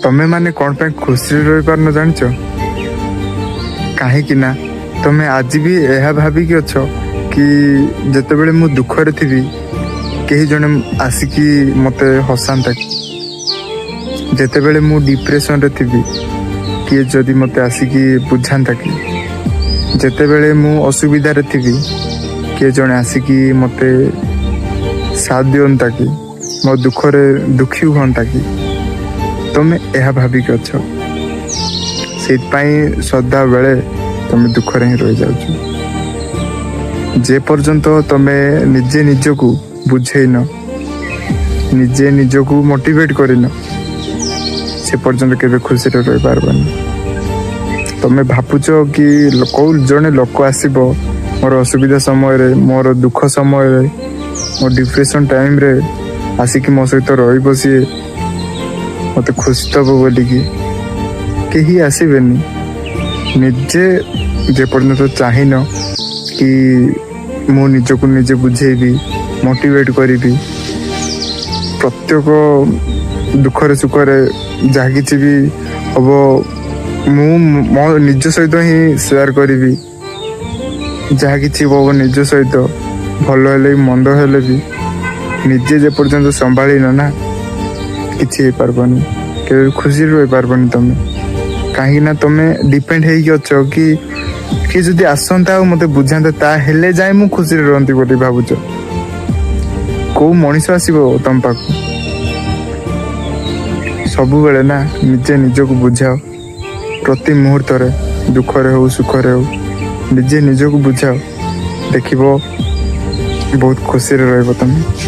तमे माने कौन पे खुशी रही पार न जान कहीं ना तमे आज भी यह भाविकी अच्छ कि जितेबले मु दुखरे थी कहीं जने आसिकी मते हसांता जितेबले मु डिप्रेशन रे थी किए जदि मते आसिकी बुझाता कि जितेबले मु असुविधा रे थी किए जने आसिकी मते साथ दियंता कि मो दुखरे दुखी हुंता कि तमे यह भाविकी अच्छ से सदा बेले तमे दुखरे ही रही जाउछ जे पर्यंत तमे निजे निजको बुझेन निजे निजको मोटिवेट करिन से पर्यंत केबे खुशी रे रही पारबनी। तमे भापुच कि कौ जने लोक आसीबो मोर असुविधा समय रे मोर दुख समय रे मोर डिप्रेशन टाइम रे आसिकी मो सहित रही बसी मत खुशी दब बोलिकी कहीं आसबेनि निजे जे पर्यंत चाहिन कि मु निजको निजे बुझेबी मोटिवेट करी प्रत्येक दुखरे सुखरे जहाँ कि भी हम मु मो निज सहित ही शेयर करी जहाँ कि हम निज सहित भल हेले मंद हेले भी निजे जे पर्यंत संभाली ना किसी हो पारबनी के खुशी रही पारबनी तमे कहीं ना तमे डिपेंड हो कि जदि आसंता मते बुझाता ताहेले जाए मु खुशी रहती बोली भावुच कौ मनीष आसो तम पाख सबु बेले ना निजे निजको बुझाओ प्रति मुहूर्त रे दुखरे हो सुखरे हो निजे निजको बुझाओ देखिबो बहुत खुशी रे रहबो तमे।